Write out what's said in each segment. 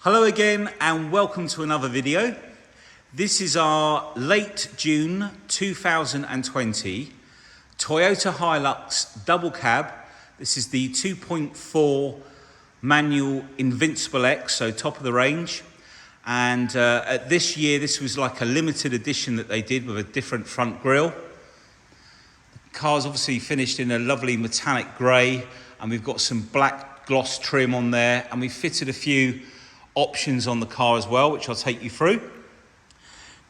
Hello again and welcome to another video. This is our late June 2020 Toyota Hilux double cab. This is the 2.4 manual Invincible X, so top of the range. And this year, this was like a limited edition that they did with a different front grille. The car's obviously finished in a lovely metallic grey, and we've got some black gloss trim on there, and we've fitted a few options on the car as well, which I'll take you through.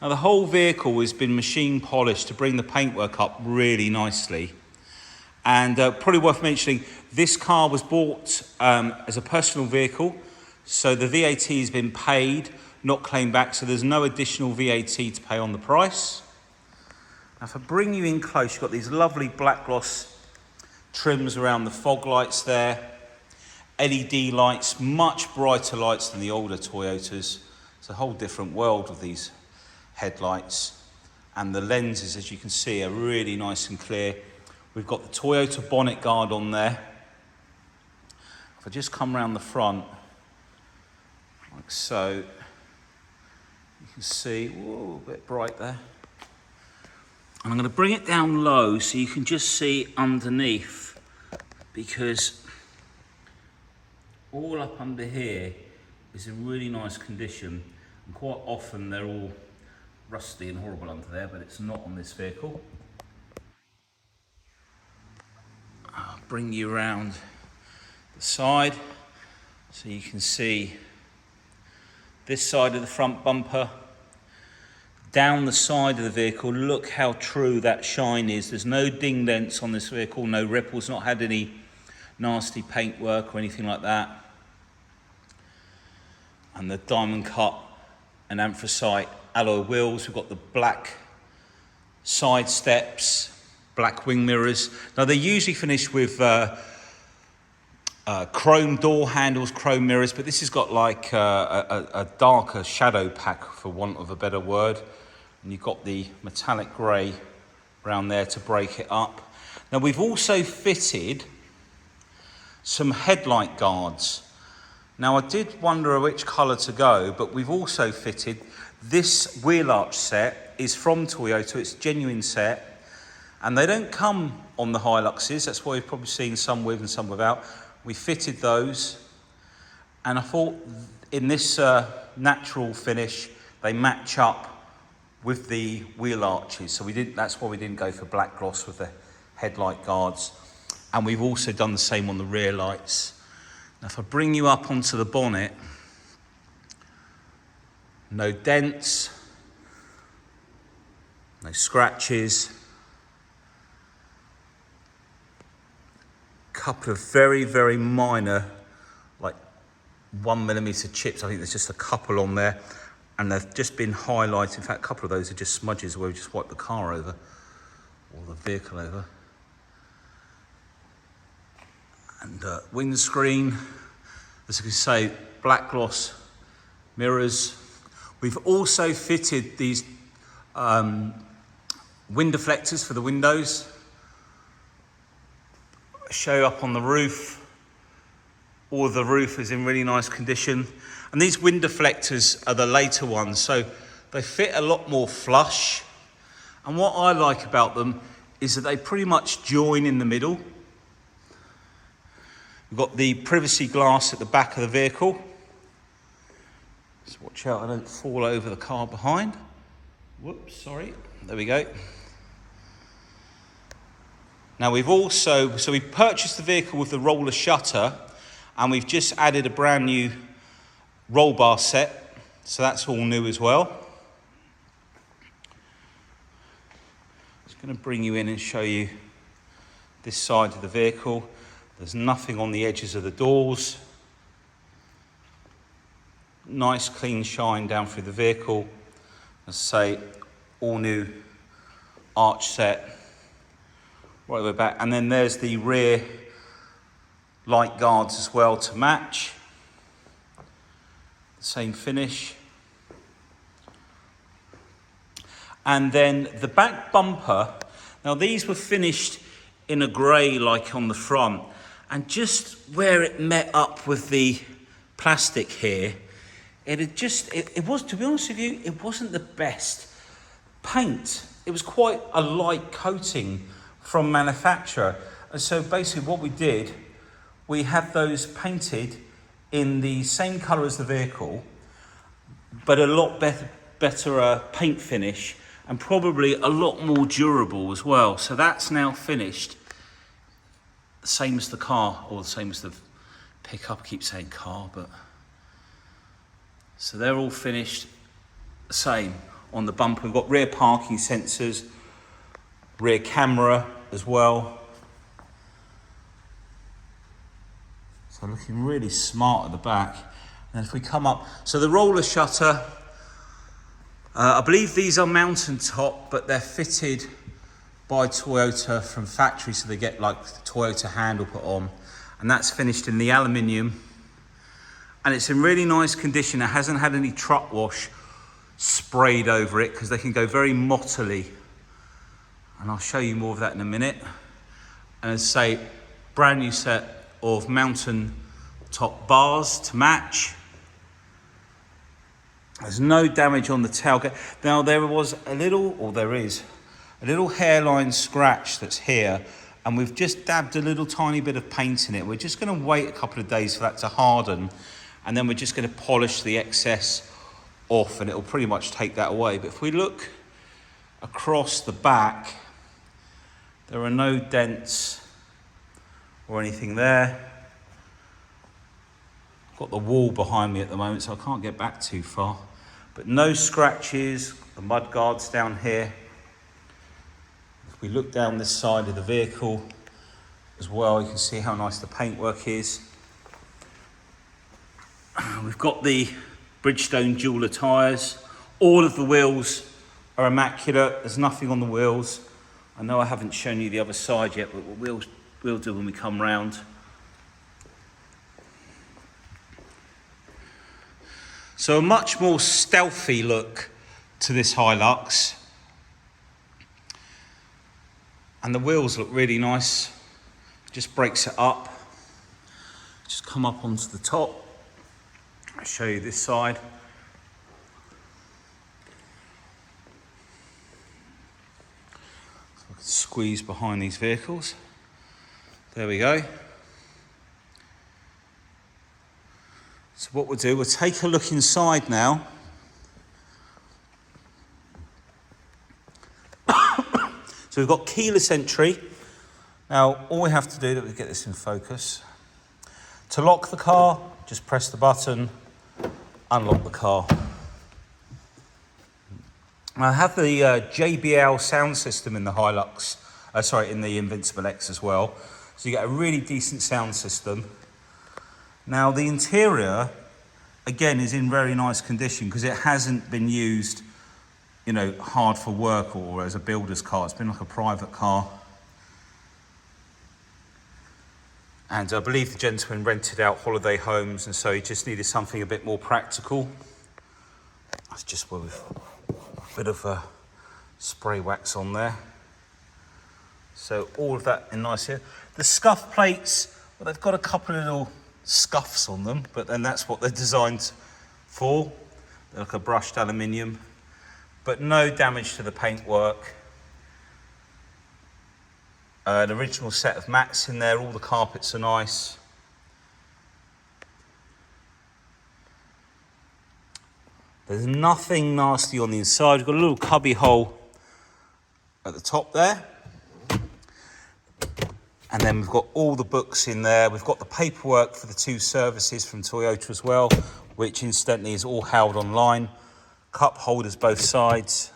Now the whole vehicle has been machine polished to bring the paintwork up really nicely. And probably worth mentioning, this car was bought as a personal vehicle, so the VAT has been paid, not claimed back, so there's no additional VAT to pay on the price. Now if I bring you in close, you've got these lovely black gloss trims around the fog lights there. LED lights, much brighter lights than the older Toyotas. It's a whole different world with these headlights. And the lenses, as you can see, are really nice and clear. We've got the Toyota bonnet guard on there. If I just come around the front, like so, you can see, whoa, a bit bright there. And I'm going to bring it down low so you can just see underneath, because all up under here is in really nice condition, and quite often they're all rusty and horrible under there, but it's not on this vehicle. I'll bring you around the side so you can see this side of the front bumper. Down the side of the vehicle, look how true that shine is. There's no ding dents on this vehicle, no ripples, not had any nasty paintwork or anything like that. And the diamond cut and anthracite alloy wheels. We've got the black side steps, black wing mirrors. Now they're usually finished with chrome door handles, chrome mirrors, but this has got like a darker shadow pack, for want of a better word. And you've got the metallic grey around there to break it up. Now we've also fitted some headlight guards. Now I did wonder which colour to go, but we've also fitted this wheel arch set. Is from Toyota, it's a genuine set, and they don't come on the Hiluxes. That's why you've probably seen some with and some without. We fitted those, and I thought in this natural finish they match up with the wheel arches, so that's why we didn't go for black gloss with the headlight guards. And we've also done the same on the rear lights. Now if I bring you up onto the bonnet, no dents, no scratches, couple of very, very minor, like 1mm chips. I think there's just a couple on there, and they've just been highlighted. In fact, a couple of those are just smudges where we just wiped the car over, or the vehicle over. And windscreen, as you can say, black gloss mirrors. We've also fitted these wind deflectors for the windows. Show up on the roof. All of the roof is in really nice condition. And these wind deflectors are the later ones, so they fit a lot more flush. And what I like about them is that they pretty much join in the middle. We've got the privacy glass at the back of the vehicle. Just watch out I don't fall over the car behind. Whoops, sorry. There we go. Now we've also, so we purchased the vehicle with the roller shutter, and we've just added a brand new roll bar set. So that's all new as well. Just going to bring you in and show you this side of the vehicle. There's nothing on the edges of the doors. Nice clean shine down through the vehicle. As I say, all new arch set right over back. And then there's the rear light guards as well to match. Same finish. And then the back bumper. Now these were finished in a grey like on the front. And just where it met up with the plastic here, it was, to be honest with you, it wasn't the best paint. It was quite a light coating from manufacturer. And so basically what we did, we had those painted in the same colour as the vehicle, but a lot better paint finish, and probably a lot more durable as well. So that's now finished, the same as the car, or the same as the pickup. I keep saying car, but so they're all finished the same. On the bumper, we've got rear parking sensors, rear camera as well. So looking really smart at the back. And if we come up, so the roller shutter, I believe these are mountain top, but they're fitted by Toyota from factory, so they get like the Toyota handle put on, and that's finished in the aluminium, and it's in really nice condition. It hasn't had any truck wash sprayed over it because they can go very mottily, and I'll show you more of that in a minute. And as I say, brand new set of mountain top bars to match. There's no damage on the tailgate. Now there was a little, or there is a little hairline scratch that's here, and we've just dabbed a little tiny bit of paint in it. We're just going to wait a couple of days for that to harden, and then we're just going to polish the excess off, and it'll pretty much take that away. But if we look across the back, there are no dents or anything there. I've got the wall behind me at the moment, so I can't get back too far. But no scratches, the mud guards down here. If we look down this side of the vehicle as well, you can see how nice the paintwork is. We've got the Bridgestone jeweler tyres. All of the wheels are immaculate. There's nothing on the wheels. I know I haven't shown you the other side yet, but we'll do when we come round. So a much more stealthy look to this Hilux. And the wheels look really nice. Just breaks it up. Just come up onto the top. I'll show you this side. So I can squeeze behind these vehicles. There we go. So what we'll do, we'll take a look inside now. So we've got keyless entry. Now, all we have to do, let me get this in focus. To lock the car, just press the button, unlock the car. I have the JBL sound system in the Hilux, in the Invincible X as well. So you get a really decent sound system. Now the interior, again, is in very nice condition because it hasn't been used, you know, hard for work or as a builder's car. It's been like a private car. And I believe the gentleman rented out holiday homes, and so he just needed something a bit more practical. That's just where we've a bit of spray wax on there. So all of that in nice here. The scuff plates, well, they've got a couple of little scuffs on them, but then that's what they're designed for. They're like a brushed aluminium, but no damage to the paintwork. An original set of mats in there, all the carpets are nice. There's nothing nasty on the inside. We've got a little cubby hole at the top there. And then we've got all the books in there. We've got the paperwork for the 2 services from Toyota as well, which incidentally is all held online. Cup holders both sides.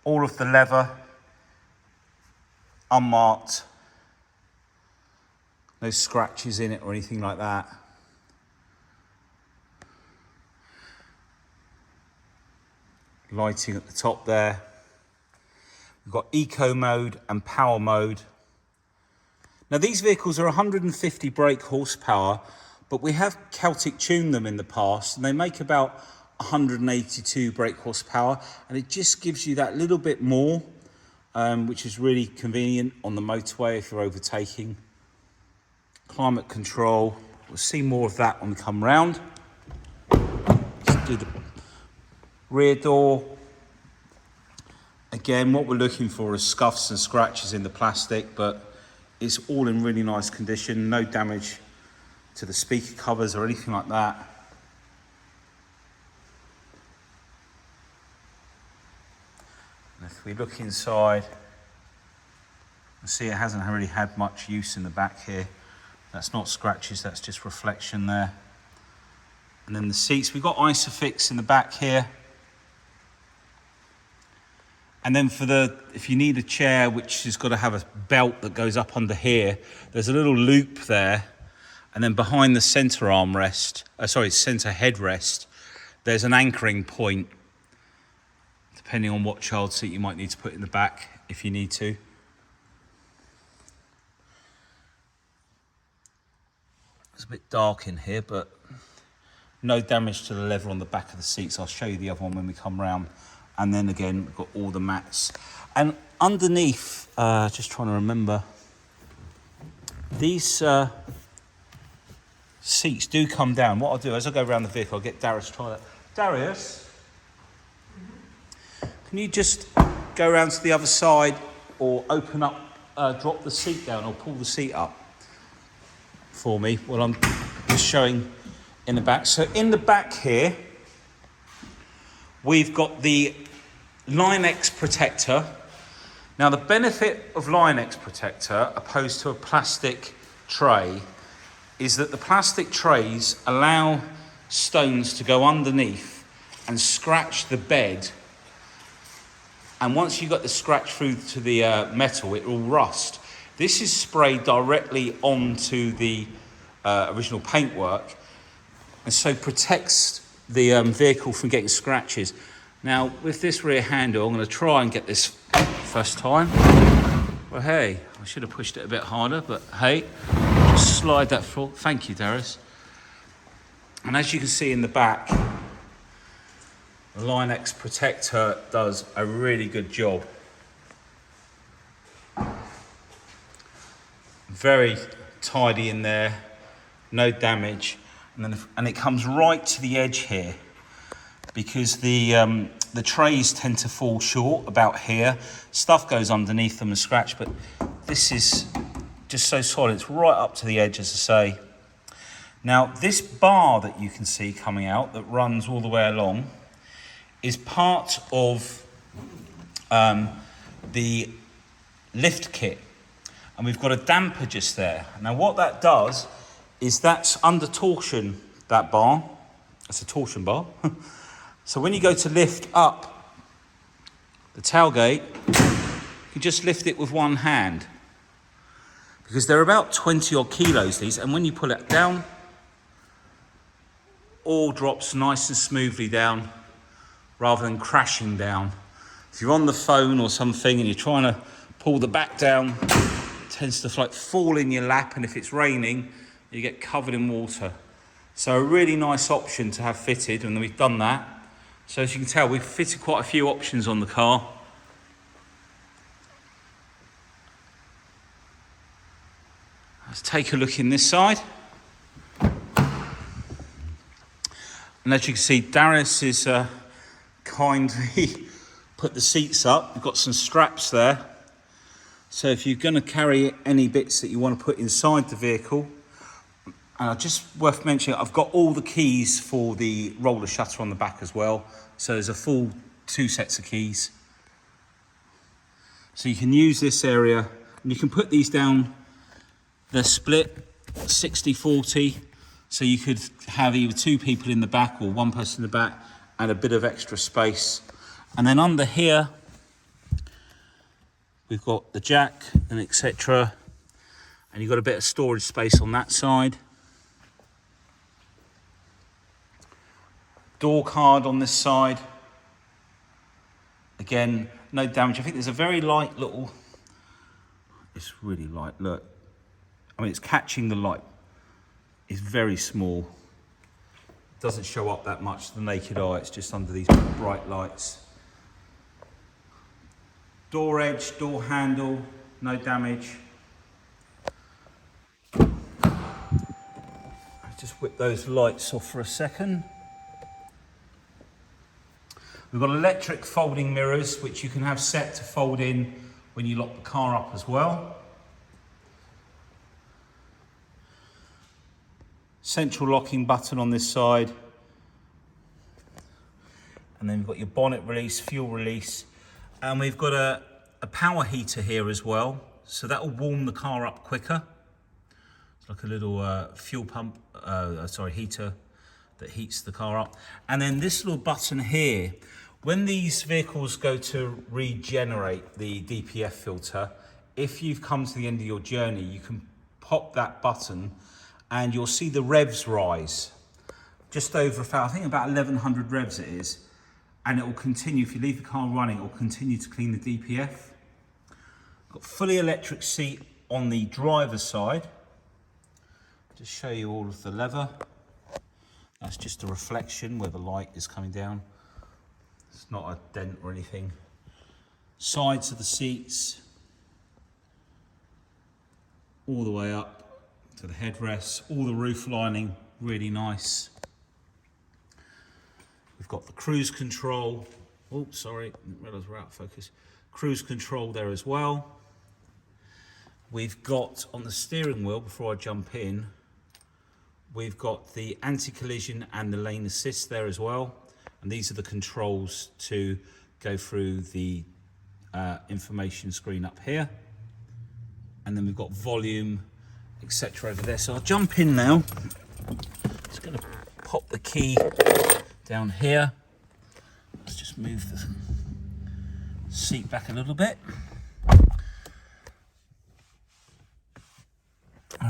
All of the leather, unmarked. No scratches in it or anything like that. Lighting at the top there. We've got eco mode and power mode. Now these vehicles are 150 brake horsepower, but we have Celtic tuned them in the past, and they make about 182 brake horsepower, and it just gives you that little bit more, which is really convenient on the motorway if you're overtaking. Climate control, we'll see more of that when we come round. do the rear door. Again, what we're looking for is scuffs and scratches in the plastic, but it's all in really nice condition, no damage to the speaker covers or anything like that. And if we look inside, you see it hasn't really had much use in the back here. That's not scratches, that's just reflection there. And then the seats, we've got Isofix in the back here. And then if you need a chair which has got to have a belt that goes up under here, there's a little loop there. And then behind the center armrest, center headrest, there's an anchoring point, depending on what child seat you might need to put in the back if you need to. It's a bit dark in here, but no damage to the leather on the back of the seats. I'll show you the other one when we come round. And then again, we've got all the mats. And underneath, just trying to remember, these seats do come down. What I'll do as I go around the vehicle, I'll get Darius to try that. Darius, can you just go around to the other side or open up, drop the seat down or pull the seat up for me while I'm just showing in the back. So in the back here, we've got the Line-X protector. Now the benefit of Line-X protector opposed to a plastic tray is that the plastic trays allow stones to go underneath and scratch the bed, and once you got the scratch through to the metal, it will rust. This is sprayed directly onto the original paintwork, and so protects the vehicle from getting scratches. Now with this rear handle, I'm going to try and get this first time. Well, hey, I should have pushed it a bit harder, but hey, just slide that forward. Thank you, Darius. And as you can see in the back, the Line-X protector does a really good job. Very tidy in there, no damage. And it comes right to the edge here, because the trays tend to fall short about here. Stuff goes underneath them and scratch, but this is just so solid. It's right up to the edge, as I say. Now, this bar that you can see coming out that runs all the way along is part of the lift kit. And we've got a damper just there. Now, what that does is that's under torsion, that bar. It's a torsion bar. So when you go to lift up the tailgate, you can just lift it with one hand, because they're about 20 odd kilos, these, and when you pull it down, all drops nice and smoothly down rather than crashing down. If you're on the phone or something and you're trying to pull the back down, it tends to like fall in your lap, and if it's raining, you get covered in water. So a really nice option to have fitted, and we've done that. So as you can tell, we've fitted quite a few options on the car. Let's take a look in this side. And as you can see, Darius is kindly put the seats up. We've got some straps there. So if you're going to carry any bits that you want to put inside the vehicle, and just worth mentioning, I've got all the keys for the roller shutter on the back as well. So there's a full 2 sets of keys. So you can use this area, and you can put these down. They're split 60-40. So you could have either 2 people in the back or 1 person in the back, and a bit of extra space. And then under here, we've got the jack and etc. And you've got a bit of storage space on that side. Door card on this side. Again, no damage. I think there's a very light little, it's really light, look. I mean, it's catching the light. It's very small. It doesn't show up that much to the naked eye. It's just under these bright lights. Door edge, door handle, no damage. I'll just whip those lights off for a second. We've got electric folding mirrors, which you can have set to fold in when you lock the car up as well. Central locking button on this side. And then we've got your bonnet release, fuel release. And we've got a power heater here as well. So that will warm the car up quicker. It's like a little fuel pump, heater that heats the car up. And then this little button here, when these vehicles go to regenerate the DPF filter, if you've come to the end of your journey, you can pop that button and you'll see the revs rise. Just over, I think about 1100 revs it is. And it will continue, if you leave the car running, it will continue to clean the DPF. Got fully electric seat on the driver's side. Just show you all of the leather. That's just a reflection where the light is coming down. It's not a dent or anything. Sides of the seats, all the way up to the headrests, all the roof lining, really nice. We've got the cruise control. Oh, sorry, didn't realise we're out of focus. Cruise control there as well. We've got on the steering wheel, before I jump in, we've got the anti-collision and the lane assist there as well. And these are the controls to go through the information screen up here. And then we've got volume, etc. over there. So I'll jump in now. Just going to pop the key down here. Let's just move the seat back a little bit.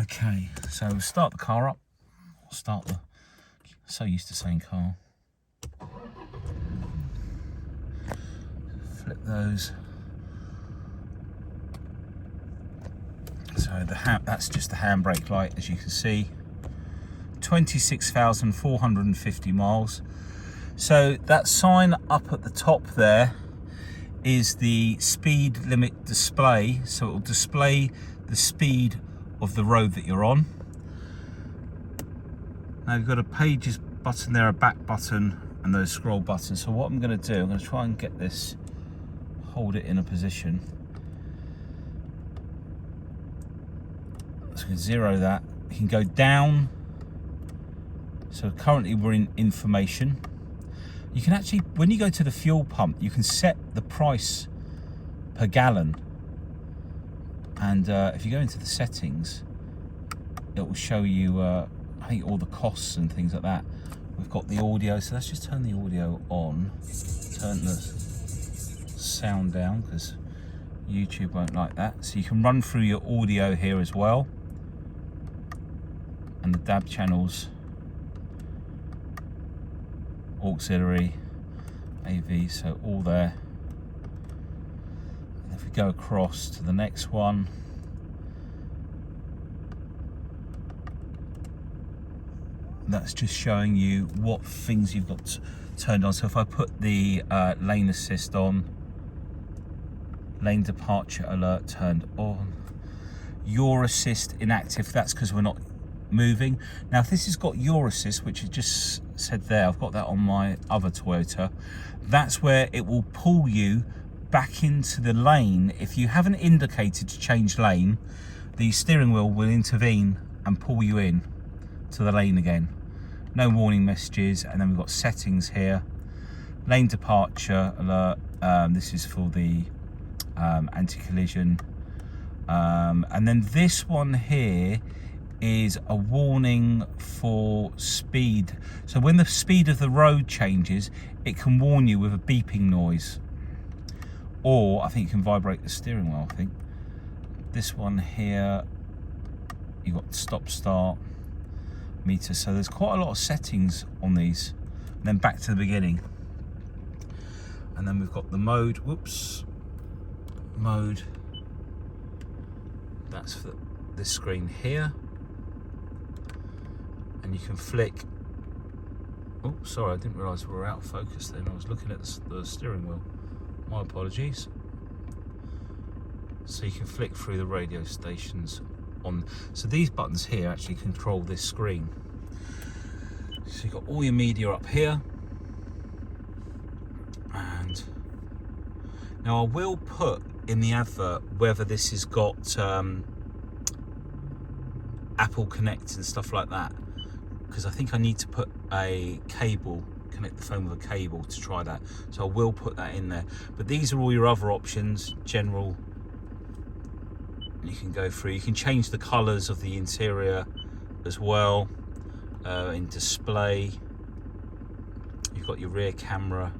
Okay, so we'll start the car up. We'll start the, so used to saying car. Flip those. So that's just the handbrake light, as you can see. 26,450 miles. So that sign up at the top there is the speed limit display. So it will display the speed of the road that you're on. Now you've got a pages button there, a back button, and those scroll buttons. So what I'm going to do, I'm going to try and get this, hold it in a position. So we can zero that. You can go down. So currently we're in information. You can actually, when you go to the fuel pump, you can set the price per gallon. And if you go into the settings, it will show you, I think, all the costs and things like that. We've got the audio, so let's just turn the audio on. Turn the sound down, because YouTube won't like that. So you can run through your audio here as well. And the DAB channels, auxiliary, AV, so all there. And if we go across to the next one, that's just showing you what things you've got turned on. So if I put the lane assist on, lane departure alert turned on, your assist inactive, that's because we're not moving. Now if this has got your assist, which it just said there, I've got that on my other Toyota, that's where it will pull you back into the lane. If you haven't indicated to change lane, the steering wheel will intervene and pull you in to the lane again. No warning messages. And then we've got settings here, lane departure alert, this is for the anti-collision, and then this one here is a warning for speed. So when the speed of the road changes, it can warn you with a beeping noise, or I think you can vibrate the steering wheel. I think this one here, you've got stop start meter. So there's quite a lot of settings on these. And then back to the beginning, and then we've got the mode. Mode, that's for this screen here. And you can flick. Oh, sorry, I didn't realise we were out of focus then. I was looking at the steering wheel. My apologies. So you can flick through the radio stations on. So these buttons here actually control this screen. So you've got all your media up here. Now I will put in the advert whether this has got Apple Connect and stuff like that, because I think I need to put a cable, connect the phone with a cable to try that. So I will put that in there. But these are all your other options, general. You can go through, you can change the colours of the interior as well, in display. You've got your rear camera,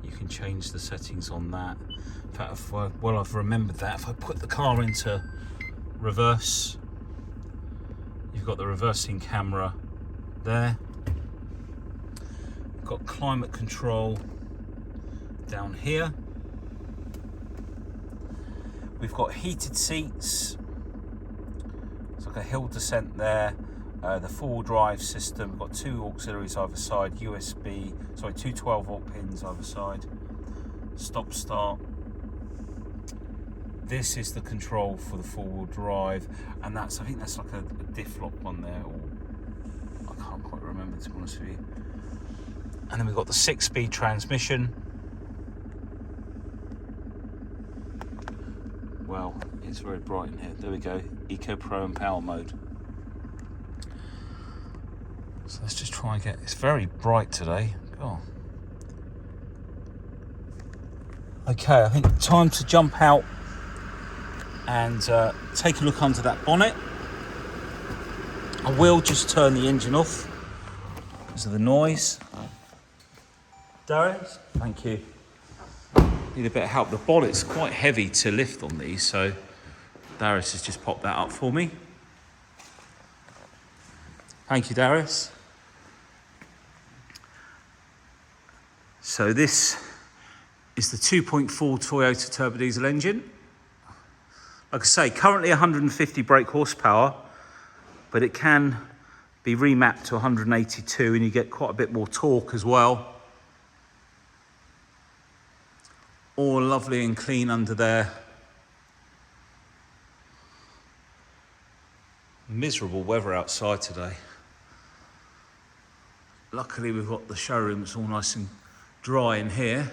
you can change the settings on that. In fact, I've remembered that, if I put the car into reverse, you've got the reversing camera there. You've got climate control down here. We've got heated seats. It's like a hill descent there. The four-wheel drive system. We've got two auxiliaries either side. two 12-volt pins either side. Stop start. This is the control for the four-wheel drive, and I think that's like a diff lock one there, or I can't quite remember, to be honest with you. And then we've got the 6-speed transmission. Well, it's very bright in here. There we go. Eco Pro and Power Mode. So let's just try and get. It's very bright today. Oh. Okay, I think time to jump out and take a look under that bonnet. I will just turn the engine off because of the noise. Darius, thank you. Need a bit of help. The bonnet's quite heavy to lift on these, so Darius has just popped that up for me. Thank you, Darius. So this is the 2.4 Toyota turbo diesel engine. Like I say, currently 150 brake horsepower, but it can be remapped to 182 and you get quite a bit more torque as well. All lovely and clean under there. Miserable weather outside today. Luckily we've got the showroom, it's all nice and dry in here.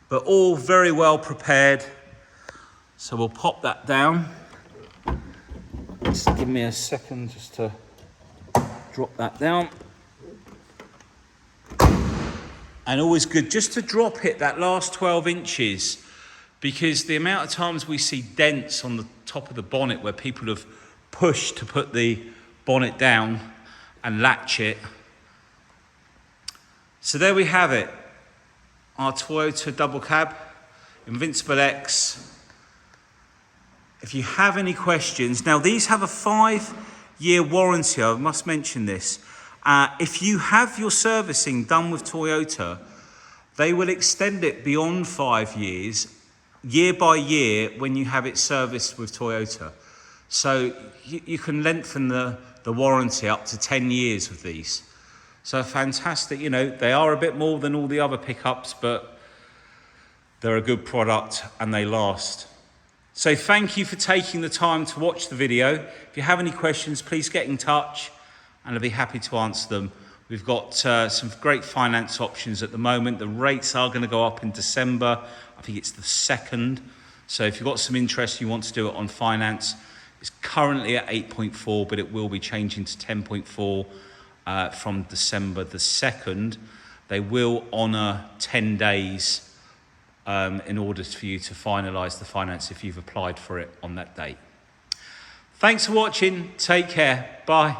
But all very well prepared. So we'll pop that down. Just give me a second just to drop that down. And always good just to drop it that last 12 inches, because the amount of times we see dents on the top of the bonnet where people have pushed to put the bonnet down and latch it. So there we have it, our Toyota double cab, Invincible X. If you have any questions, now these have a 5-year warranty, I must mention this. If you have your servicing done with Toyota, they will extend it beyond 5 years, year by year, when you have it serviced with Toyota. So you can lengthen the warranty up to 10 years with these. So fantastic, you know, they are a bit more than all the other pickups, but they're a good product and they last. So thank you for taking the time to watch the video. If you have any questions, please get in touch and I'll be happy to answer them. We've got some great finance options at the moment. The rates are going to go up in December. I think it's the 2nd. So if you've got some interest, you want to do it on finance, it's currently at 8.4, but it will be changing to 10.4 from December the 2nd. They will honour 10 days in order for you to finalise the finance if you've applied for it on that date. Thanks for watching. Take care. Bye.